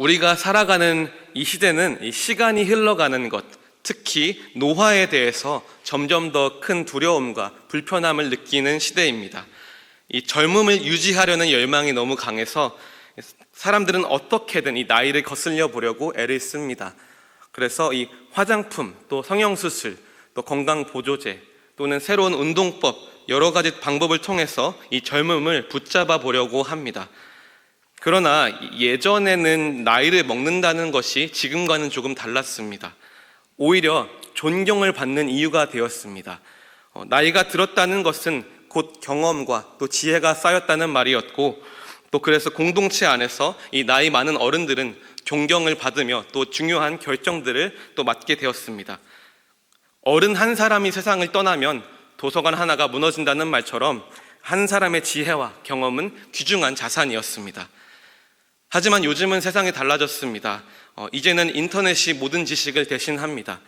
우리가 살아가는 이 시대는 이 시간이 흘러가는 것, 특히 노화에 대해서 점점 더 큰 두려움과 불편함을 느끼는 시대입니다. 이 젊음을 유지하려는 열망이 너무 강해서 사람들은 어떻게든 이 나이를 거슬려 보려고 애를 씁니다. 그래서 이 화장품, 또 성형수술, 또 건강보조제, 또는 새로운 운동법, 여러 가지 방법을 통해서 이 젊음을 붙잡아 보려고 합니다. 그러나 예전에는 나이를 먹는다는 것이 지금과는 조금 달랐습니다. 오히려 존경을 받는 이유가 되었습니다. 나이가 들었다는 것은 곧 경험과 또 지혜가 쌓였다는 말이었고, 또 그래서 공동체 안에서 이 나이 많은 어른들은 존경을 받으며 또 중요한 결정들을 또 맡게 되었습니다. 어른 한 사람이 세상을 떠나면 도서관 하나가 무너진다는 말처럼 한 사람의 지혜와 경험은 귀중한 자산이었습니다. 하지만 요즘은 세상이 달라졌습니다. 이제는 인터넷이 모든 지식을 대신합니다.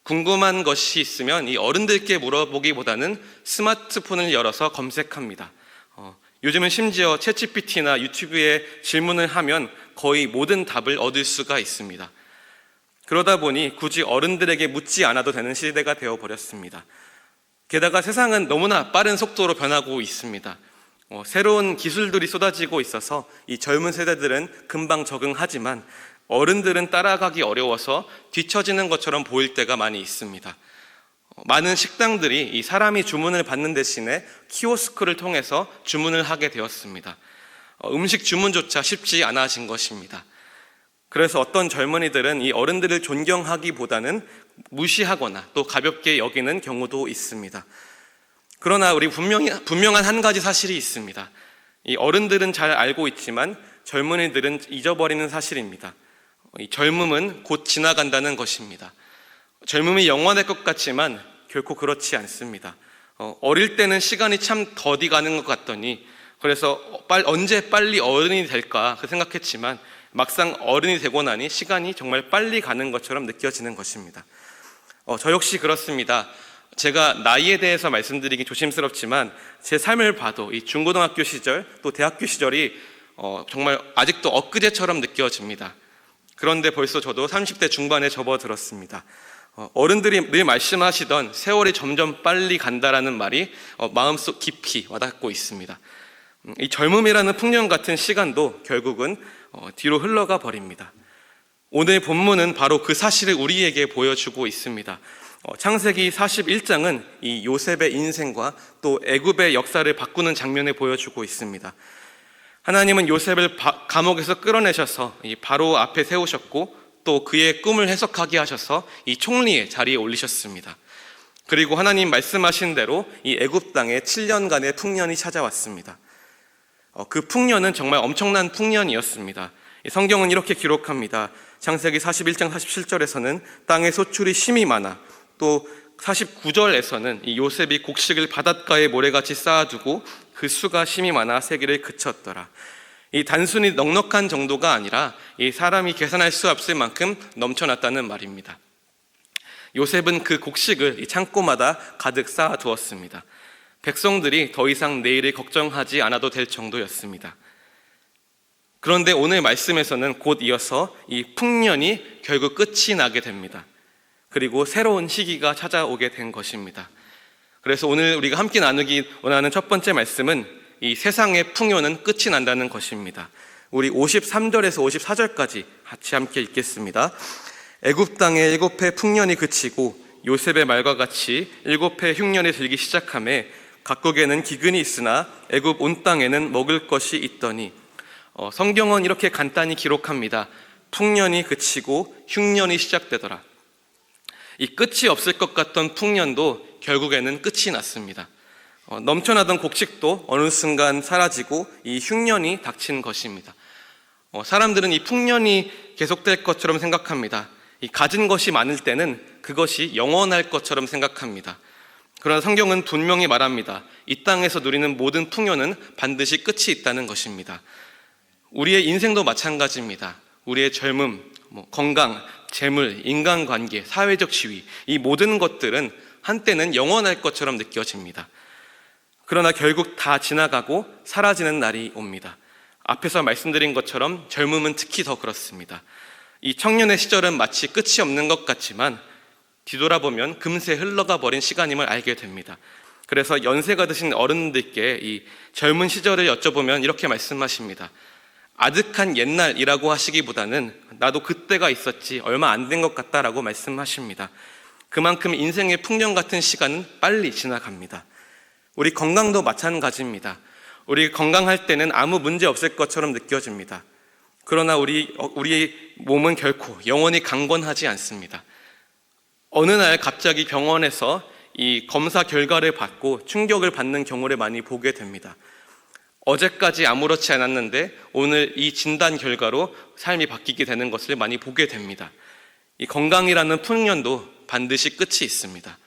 궁금한 것이 있으면 이 어른들께 물어보기보다는 스마트폰을 열어서 검색합니다. 요즘은 심지어 챗GPT나 유튜브에 질문을 하면 거의 모든 답을 얻을 수가 있습니다. 그러다 보니 굳이 어른들에게 묻지 않아도 되는 시대가 되어버렸습니다. 게다가 세상은 너무나 빠른 속도로 변하고 있습니다. 새로운 기술들이 쏟아지고 있어서 이 젊은 세대들은 금방 적응하지만 어른들은 따라가기 어려워서 뒤처지는 것처럼 보일 때가 많이 있습니다. 많은 식당들이 이 사람이 주문을 받는 대신에 키오스크를 통해서 주문을 하게 되었습니다. 음식 주문조차 쉽지 않아진 것입니다. 그래서 어떤 젊은이들은 이 어른들을 존경하기보다는 무시하거나 또 가볍게 여기는 경우도 있습니다. 그러나 우리 분명한 한 가지 사실이 있습니다. 이 어른들은 잘 알고 있지만 젊은이들은 잊어버리는 사실입니다. 이 젊음은 곧 지나간다는 것입니다. 젊음이 영원할 것 같지만 결코 그렇지 않습니다. 어릴 때는 시간이 참 더디 가는 것 같더니 그래서 언제 빨리 어른이 될까 생각했지만 막상 어른이 되고 나니 시간이 정말 빨리 가는 것처럼 느껴지는 것입니다. 저 역시 그렇습니다. 제가 나이에 대해서 말씀드리기 조심스럽지만 제 삶을 봐도 이 중고등학교 시절 또 대학교 시절이 정말 아직도 엊그제처럼 느껴집니다. 그런데 벌써 저도 30대 중반에 접어들었습니다. 어른들이 늘 말씀하시던 세월이 점점 빨리 간다라는 말이 마음속 깊이 와닿고 있습니다. 이 젊음이라는 풍년 같은 시간도 결국은 뒤로 흘러가 버립니다. 오늘 본문은 바로 그 사실을 우리에게 보여주고 있습니다. 창세기 41장은 이 요셉의 인생과 또 애굽의 역사를 바꾸는 장면을 보여주고 있습니다. 하나님은 요셉을 감옥에서 끌어내셔서 이 바로 앞에 세우셨고 또 그의 꿈을 해석하게 하셔서 이 총리의 자리에 올리셨습니다. 그리고 하나님 말씀하신 대로 이 애굽 땅에 7년간의 풍년이 찾아왔습니다. 그 풍년은 정말 엄청난 풍년이었습니다. 성경은 이렇게 기록합니다. 창세기 41장 47절에서는 땅의 소출이 심히 많아, 또 49절에서는 이 요셉이 곡식을 바닷가에 모래같이 쌓아두고 그 수가 심히 많아 세기를 그쳤더라. 이 단순히 넉넉한 정도가 아니라 이 사람이 계산할 수 없을 만큼 넘쳐났다는 말입니다. 요셉은 그 곡식을 이 창고마다 가득 쌓아두었습니다. 백성들이 더 이상 내일을 걱정하지 않아도 될 정도였습니다. 그런데 오늘 말씀에서는 곧 이어서 이 풍년이 결국 끝이 나게 됩니다. 그리고 새로운 시기가 찾아오게 된 것입니다. 그래서 오늘 우리가 함께 나누기 원하는 첫 번째 말씀은 이 세상의 풍요는 끝이 난다는 것입니다. 우리 53절에서 54절까지 같이 함께 읽겠습니다. 애굽 땅에 7해 풍년이 그치고 요셉의 말과 같이 7해 흉년이 들기 시작하매 각국에는 기근이 있으나 애굽 온 땅에는 먹을 것이 있더니, 성경은 이렇게 간단히 기록합니다. 풍년이 그치고 흉년이 시작되더라. 이 끝이 없을 것 같던 풍년도 결국에는 끝이 났습니다. 넘쳐나던 곡식도 어느 순간 사라지고 이 흉년이 닥친 것입니다. 사람들은 이 풍년이 계속될 것처럼 생각합니다. 이 가진 것이 많을 때는 그것이 영원할 것처럼 생각합니다. 그러나 성경은 분명히 말합니다. 이 땅에서 누리는 모든 풍요는 반드시 끝이 있다는 것입니다. 우리의 인생도 마찬가지입니다. 우리의 젊음, 건강, 재물, 인간관계, 사회적 지위, 이 모든 것들은 한때는 영원할 것처럼 느껴집니다. 그러나 결국 다 지나가고 사라지는 날이 옵니다. 앞에서 말씀드린 것처럼 젊음은 특히 더 그렇습니다. 이 청년의 시절은 마치 끝이 없는 것 같지만 뒤돌아보면 금세 흘러가 버린 시간임을 알게 됩니다. 그래서 연세가 드신 어른들께 이 젊은 시절을 여쭤보면 이렇게 말씀하십니다. 아득한 옛날이라고 하시기보다는 나도 그때가 있었지 얼마 안 된 것 같다라고 말씀하십니다. 그만큼 인생의 풍년 같은 시간은 빨리 지나갑니다. 우리 건강도 마찬가지입니다. 우리 건강할 때는 아무 문제 없을 것처럼 느껴집니다. 그러나 우리의 몸은 결코 영원히 강건하지 않습니다. 어느 날 갑자기 병원에서 이 검사 결과를 받고 충격을 받는 경우를 많이 보게 됩니다. 어제까지 아무렇지 않았는데 오늘 이 진단 결과로 삶이 바뀌게 되는 것을 많이 보게 됩니다. 이 건강이라는 풍년도 반드시 끝이 있습니다.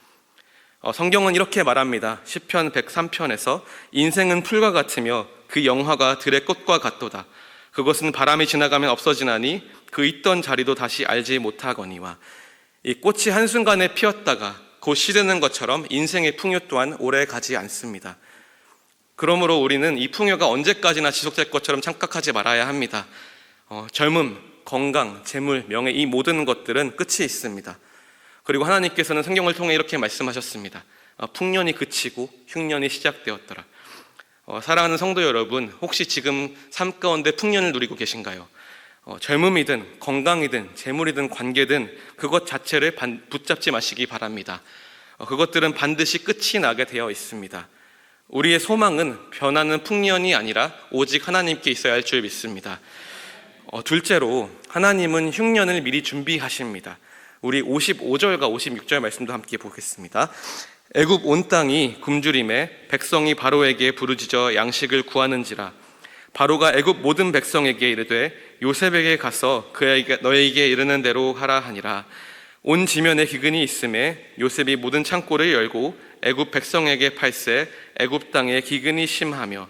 성경은 이렇게 말합니다. 시편 103편에서 인생은 풀과 같으며 그 영화가 들의 꽃과 같도다. 그것은 바람이 지나가면 없어지나니 그 있던 자리도 다시 알지 못하거니와. 이 꽃이 한순간에 피었다가 곧 시드는 것처럼 인생의 풍요 또한 오래 가지 않습니다. 그러므로 우리는 이 풍요가 언제까지나 지속될 것처럼 착각하지 말아야 합니다. 젊음, 건강, 재물, 명예 이 모든 것들은 끝이 있습니다. 그리고 하나님께서는 성경을 통해 이렇게 말씀하셨습니다. 풍년이 그치고 흉년이 시작되었더라. 사랑하는 성도 여러분, 혹시 지금 삶 가운데 풍년을 누리고 계신가요? 젊음이든 건강이든 재물이든 관계든 그것 자체를 붙잡지 마시기 바랍니다. 그것들은 반드시 끝이 나게 되어 있습니다. 우리의 소망은 변하는 풍년이 아니라 오직 하나님께 있어야 할 줄 믿습니다. 둘째로 하나님은 흉년을 미리 준비하십니다. 우리 55절과 56절 말씀도 함께 보겠습니다. 애굽 온 땅이 굶주림에 백성이 바로에게 부르짖어 양식을 구하는지라. 바로가 애굽 모든 백성에게 이르되 요셉에게 가서 너에게 이르는 대로 하라 하니라. 온 지면에 기근이 있음에 요셉이 모든 창고를 열고 애굽 백성에게 팔세 애굽 땅에 기근이 심하며.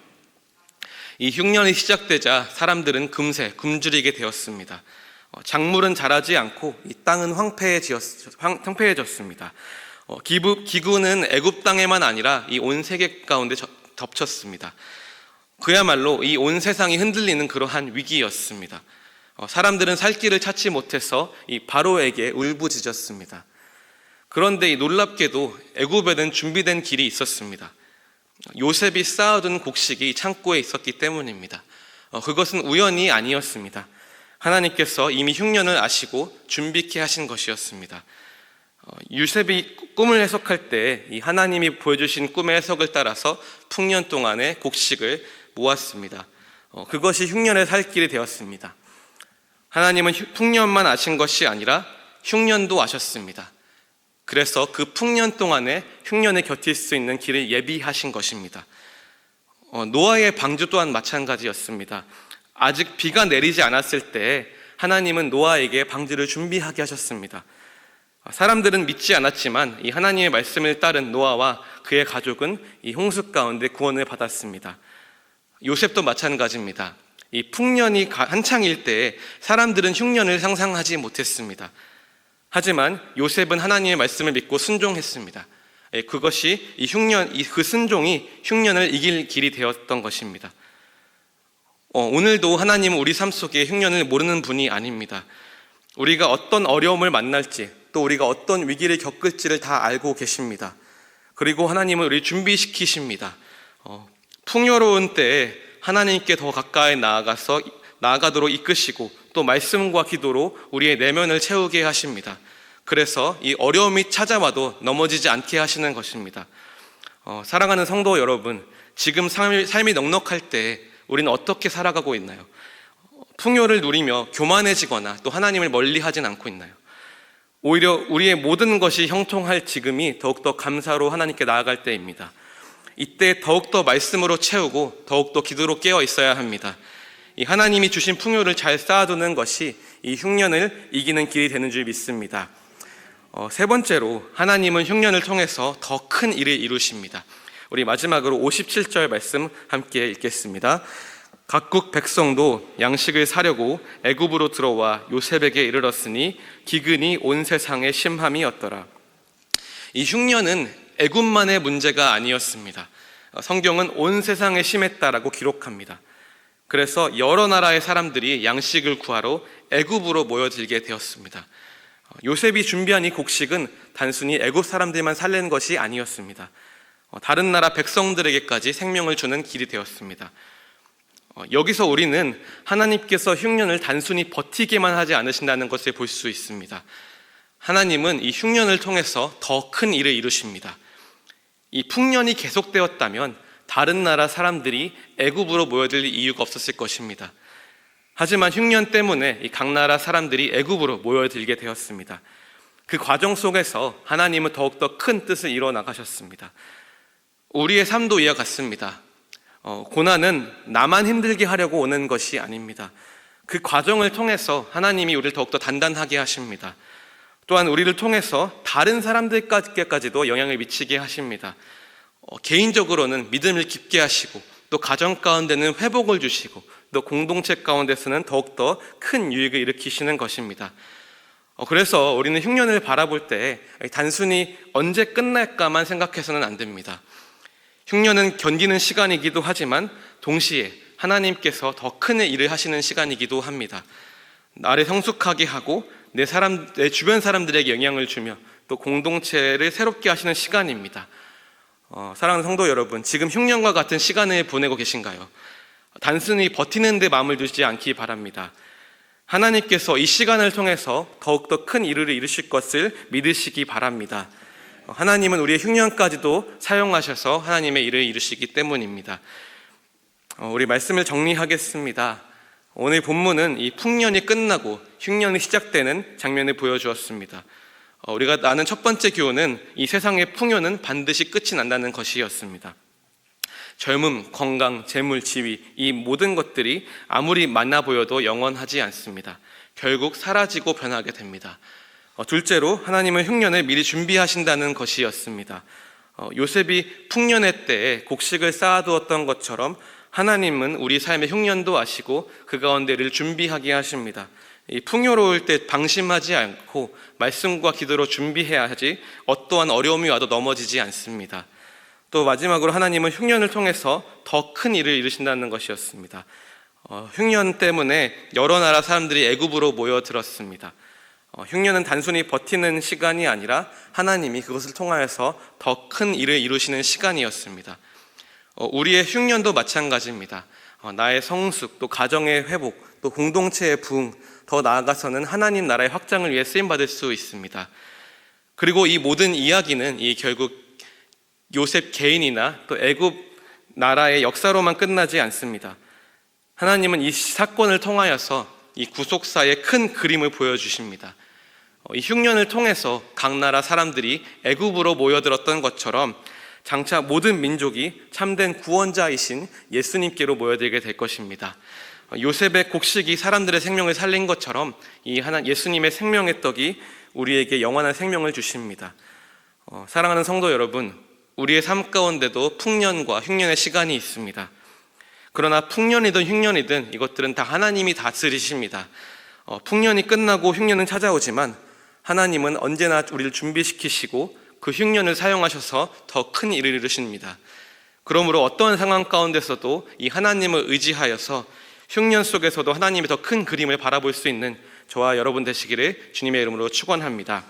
이 흉년이 시작되자 사람들은 금세 굶주리게 되었습니다. 작물은 자라지 않고 이 땅은 황폐해졌습니다. 기근은 애굽 땅에만 아니라 이 온 세계 가운데 덮쳤습니다. 그야말로 이 온 세상이 흔들리는 그러한 위기였습니다. 사람들은 살 길을 찾지 못해서 이 바로에게 울부짖었습니다. 그런데 이 놀랍게도 애굽에는 준비된 길이 있었습니다. 요셉이 쌓아둔 곡식이 창고에 있었기 때문입니다. 그것은 우연이 아니었습니다. 하나님께서 이미 흉년을 아시고 준비케 하신 것이었습니다. 요셉이 꿈을 해석할 때 이 하나님이 보여주신 꿈의 해석을 따라서 풍년 동안의 곡식을 모았습니다. 그것이 흉년의 살 길이 되었습니다. 하나님은 풍년만 아신 것이 아니라 흉년도 아셨습니다. 그래서 그 풍년 동안에 흉년에 곁일 수 있는 길을 예비하신 것입니다. 노아의 방주 또한 마찬가지였습니다. 아직 비가 내리지 않았을 때 하나님은 노아에게 방주를 준비하게 하셨습니다. 사람들은 믿지 않았지만 이 하나님의 말씀을 따른 노아와 그의 가족은 이 홍수 가운데 구원을 받았습니다. 요셉도 마찬가지입니다. 이 풍년이 한창일 때에 사람들은 흉년을 상상하지 못했습니다. 하지만 요셉은 하나님의 말씀을 믿고 순종했습니다. 그것이 그 순종이 흉년을 이길 길이 되었던 것입니다. 오늘도 하나님은 우리 삶 속에 흉년을 모르는 분이 아닙니다. 우리가 어떤 어려움을 만날지 또 우리가 어떤 위기를 겪을지를 다 알고 계십니다. 그리고 하나님은 우리를 준비시키십니다. 풍요로운 때에 하나님께 더 가까이 나아가도록 이끄시고 또 말씀과 기도로 우리의 내면을 채우게 하십니다. 그래서 이 어려움이 찾아와도 넘어지지 않게 하시는 것입니다. 사랑하는 성도 여러분, 지금 삶이 넉넉할 때 우리는 어떻게 살아가고 있나요? 풍요를 누리며 교만해지거나 또 하나님을 멀리하진 않고 있나요? 오히려 우리의 모든 것이 형통할 지금이 더욱더 감사로 하나님께 나아갈 때입니다. 이때 더욱더 말씀으로 채우고 더욱더 기도로 깨어 있어야 합니다. 이 하나님이 주신 풍요를 잘 쌓아두는 것이 이 흉년을 이기는 길이 되는 줄 믿습니다. 세 번째로 하나님은 흉년을 통해서 더 큰 일을 이루십니다. 우리 마지막으로 57절 말씀 함께 읽겠습니다. 각국 백성도 양식을 사려고 애굽으로 들어와 요셉에게 이르렀으니 기근이 온 세상에 심함이었더라. 이 흉년은 애굽만의 문제가 아니었습니다. 성경은 온 세상에 심했다라고 기록합니다. 그래서 여러 나라의 사람들이 양식을 구하러 애굽으로 모여들게 되었습니다. 요셉이 준비한 이 곡식은 단순히 애굽 사람들만 살리는 것이 아니었습니다. 다른 나라 백성들에게까지 생명을 주는 길이 되었습니다. 여기서 우리는 하나님께서 흉년을 단순히 버티게만 하지 않으신다는 것을 볼 수 있습니다. 하나님은 이 흉년을 통해서 더 큰 일을 이루십니다. 이 풍년이 계속되었다면 다른 나라 사람들이 애굽으로 모여들 이유가 없었을 것입니다. 하지만 흉년 때문에 이 각 나라 사람들이 애굽으로 모여들게 되었습니다. 그 과정 속에서 하나님은 더욱더 큰 뜻을 이뤄 나가셨습니다. 우리의 삶도 이와 같습니다. 고난은 나만 힘들게 하려고 오는 것이 아닙니다. 그 과정을 통해서 하나님이 우리를 더욱더 단단하게 하십니다. 또한 우리를 통해서 다른 사람들까지도 영향을 미치게 하십니다. 개인적으로는 믿음을 깊게 하시고, 또 가정 가운데는 회복을 주시고, 또 공동체 가운데서는 더욱더 큰 유익을 일으키시는 것입니다. 그래서 우리는 흉년을 바라볼 때 단순히 언제 끝날까만 생각해서는 안 됩니다. 흉년은 견디는 시간이기도 하지만 동시에 하나님께서 더 큰 일을 하시는 시간이기도 합니다. 나를 성숙하게 하고 내 주변 사람들에게 영향을 주며 또 공동체를 새롭게 하시는 시간입니다. 사랑하는 성도 여러분, 지금 흉년과 같은 시간을 보내고 계신가요? 단순히 버티는 데 마음을 두지 않기 바랍니다. 하나님께서 이 시간을 통해서 더욱더 큰 일을 이루실 것을 믿으시기 바랍니다. 하나님은 우리의 흉년까지도 사용하셔서 하나님의 일을 이루시기 때문입니다. 우리 말씀을 정리하겠습니다. 오늘 본문은 이 풍년이 끝나고 흉년이 시작되는 장면을 보여주었습니다. 우리가 나눈 첫 번째 교훈은 이 세상의 풍요는 반드시 끝이 난다는 것이었습니다. 젊음, 건강, 재물, 지위, 이 모든 것들이 아무리 많아 보여도 영원하지 않습니다. 결국 사라지고 변하게 됩니다. 둘째로 하나님은 흉년을 미리 준비하신다는 것이었습니다. 요셉이 풍년의 때에 곡식을 쌓아두었던 것처럼 하나님은 우리 삶의 흉년도 아시고 그 가운데를 준비하게 하십니다. 이 풍요로울 때 방심하지 않고 말씀과 기도로 준비해야 하지 어떠한 어려움이 와도 넘어지지 않습니다. 또 마지막으로 하나님은 흉년을 통해서 더 큰 일을 이루신다는 것이었습니다. 흉년 때문에 여러 나라 사람들이 애굽으로 모여들었습니다. 흉년은 단순히 버티는 시간이 아니라 하나님이 그것을 통하여서 더 큰 일을 이루시는 시간이었습니다. 우리의 흉년도 마찬가지입니다. 나의 성숙, 또 가정의 회복, 또 공동체의 부흥, 더 나아가서는 하나님 나라의 확장을 위해 쓰임받을 수 있습니다. 그리고 이 모든 이야기는 결국 요셉 개인이나 또 애굽 나라의 역사로만 끝나지 않습니다. 하나님은 이 사건을 통하여서 이 구속사의 큰 그림을 보여주십니다. 이 흉년을 통해서 각 나라 사람들이 애굽으로 모여들었던 것처럼 장차 모든 민족이 참된 구원자이신 예수님께로 모여들게 될 것입니다. 요셉의 곡식이 사람들의 생명을 살린 것처럼 이 예수님의 생명의 떡이 우리에게 영원한 생명을 주십니다. 사랑하는 성도 여러분, 우리의 삶 가운데도 풍년과 흉년의 시간이 있습니다. 그러나 풍년이든 흉년이든 이것들은 다 하나님이 다스리십니다. 풍년이 끝나고 흉년은 찾아오지만 하나님은 언제나 우리를 준비시키시고 그 흉년을 사용하셔서 더 큰 일을 이루십니다. 그러므로 어떠한 상황 가운데서도 이 하나님을 의지하여서 흉년 속에서도 하나님의 더 큰 그림을 바라볼 수 있는 저와 여러분 되시기를 주님의 이름으로 축원합니다.